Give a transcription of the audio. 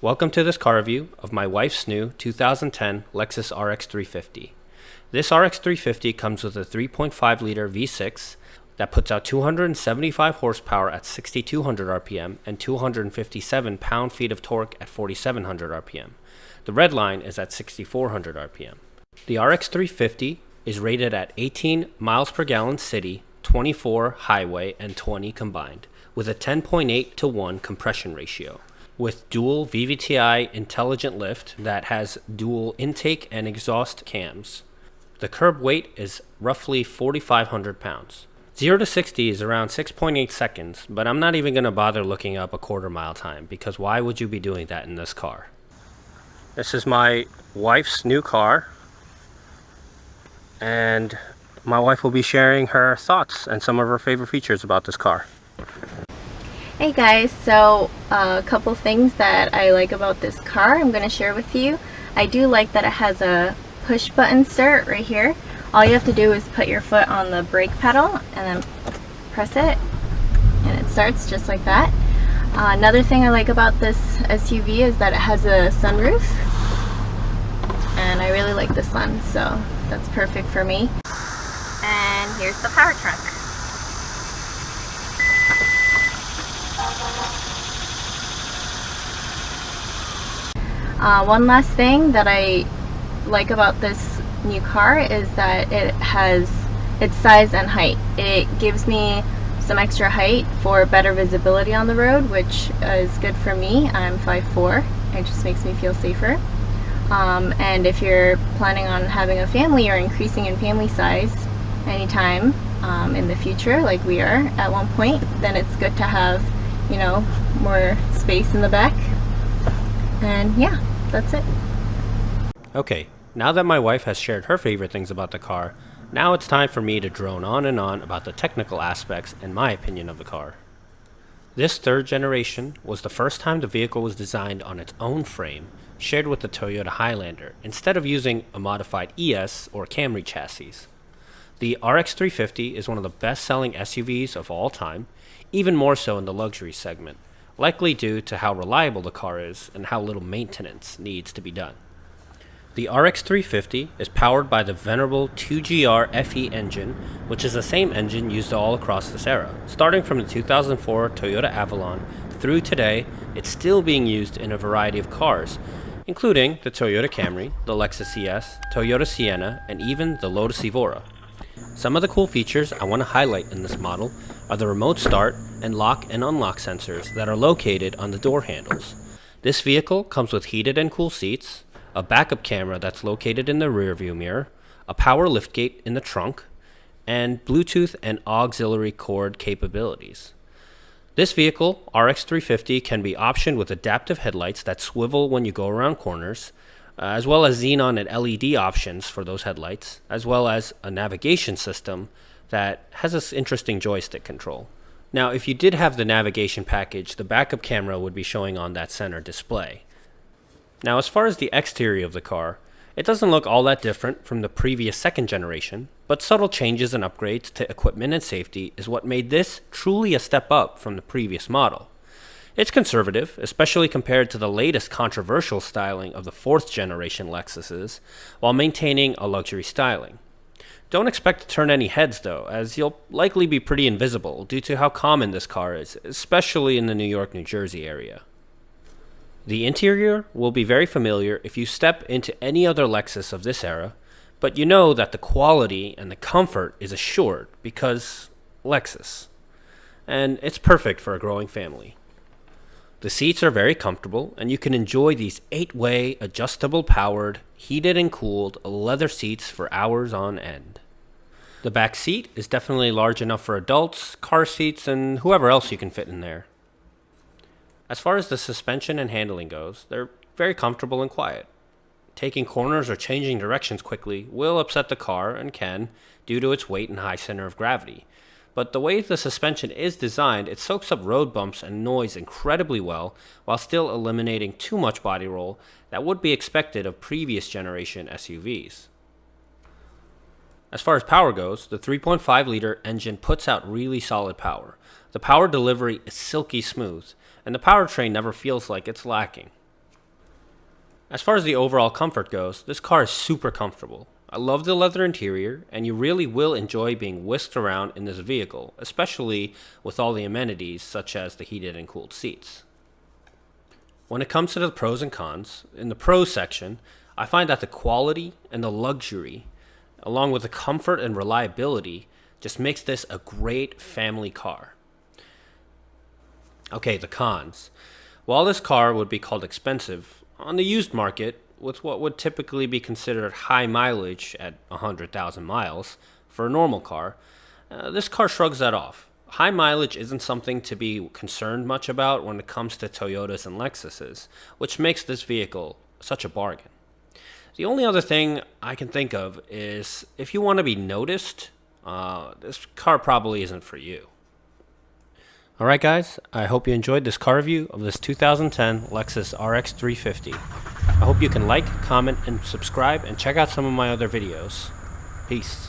Welcome to this car review of my wife's new 2010 Lexus RX 350. This RX 350 comes with a 3.5-liter V6 that puts out 275 horsepower at 6,200 RPM and 257 pound-feet of torque at 4,700 RPM. The red line is at 6,400 RPM. The RX 350 is rated at 18 miles per gallon city, 24 highway, and 20 combined, with a 10.8 to 1 compression ratio. With dual VVTi intelligent lift that has dual intake and exhaust cams. The curb weight is roughly 4,500 pounds. 0 to 60 is around 6.8 seconds, but I'm not even going to bother looking up a quarter-mile time, because why would you be doing that in this car? This is my wife's new car, and my wife will be sharing her thoughts and some of her favorite features about this car. Hey guys, so a couple things that I like about this car I'm going to share with you. I do like that it has a push button start right here. All you have to do is put your foot on the brake pedal and then press it and it starts just like that. Another thing I like about this SUV is that it has a sunroof, and I really like the sun, so that's perfect for me. And here's the power trunk. One last thing that I like about this new car is that it has its size and height. It gives me some extra height for better visibility on the road, which is good for me. I'm 5'4". It just makes me feel safer. And if you're planning on having a family or increasing in family size anytime in the future, like we are at one point, then it's good to have, you know, more space in the back. And yeah, that's it. Okay, now that my wife has shared her favorite things about the car, now it's time for me to drone on and on about the technical aspects and my opinion of the car. This third generation was the first time the vehicle was designed on its own frame, shared with the Toyota Highlander, instead of using a modified ES or Camry chassis. The RX 350 is one of the best-selling SUVs of all time, even more so in the luxury segment, likely due to how reliable the car is and how little maintenance needs to be done. The RX 350 is powered by the venerable 2GR FE engine, which is the same engine used all across this era. Starting from the 2004 Toyota Avalon through today, it's still being used in a variety of cars, including the Toyota Camry, the Lexus ES, Toyota Sienna, and even the Lotus Evora. Some of the cool features I want to highlight in this model are the remote start and lock and unlock sensors that are located on the door handles. This vehicle comes with heated and cool seats, a backup camera that's located in the rearview mirror, a power liftgate in the trunk, and Bluetooth and auxiliary cord capabilities. This vehicle, RX 350, can be optioned with adaptive headlights that swivel when you go around corners, as well as xenon and LED options for those headlights, as well as a navigation system that has this interesting joystick control. Now, if you did have the navigation package, the backup camera would be showing on that center display. Now, as far as the exterior of the car, it doesn't look all that different from the previous second generation, but subtle changes and upgrades to equipment and safety is what made this truly a step up from the previous model. It's conservative, especially compared to the latest controversial styling of the fourth generation Lexuses, while maintaining a luxury styling. Don't expect to turn any heads though, as you'll likely be pretty invisible due to how common this car is, especially in the New York, New Jersey area. The interior will be very familiar if you step into any other Lexus of this era, but you know that the quality and the comfort is assured because Lexus. And it's perfect for a growing family. The seats are very comfortable, and you can enjoy these 8-way, adjustable powered, heated and cooled leather seats for hours on end. The back seat is definitely large enough for adults, car seats, and whoever else you can fit in there. As far as the suspension and handling goes, they're very comfortable and quiet. Taking corners or changing directions quickly will upset the car and can, due to its weight and high center of gravity. But the way the suspension is designed, it soaks up road bumps and noise incredibly well, while still eliminating too much body roll that would be expected of previous generation SUVs. As far as power goes, the 3.5-liter engine puts out really solid power. The power delivery is silky smooth, and the powertrain never feels like it's lacking. As far as the overall comfort goes, this car is super comfortable. I love the leather interior, and you really will enjoy being whisked around in this vehicle, especially with all the amenities such as the heated and cooled seats. When it comes to the pros and cons, in the pros section, I find that the quality and the luxury, along with the comfort and reliability, just makes this a great family car. Okay, the cons. While this car would be called expensive, on the used market, with what would typically be considered high mileage at 100,000 miles for a normal car, this car shrugs that off. High mileage isn't something to be concerned much about when it comes to Toyotas and Lexuses, which makes this vehicle such a bargain. The only other thing I can think of is if you want to be noticed, this car probably isn't for you. Alright guys, I hope you enjoyed this car review of this 2010 Lexus RX 350. I hope you can like, comment, and subscribe, and check out some of my other videos. Peace.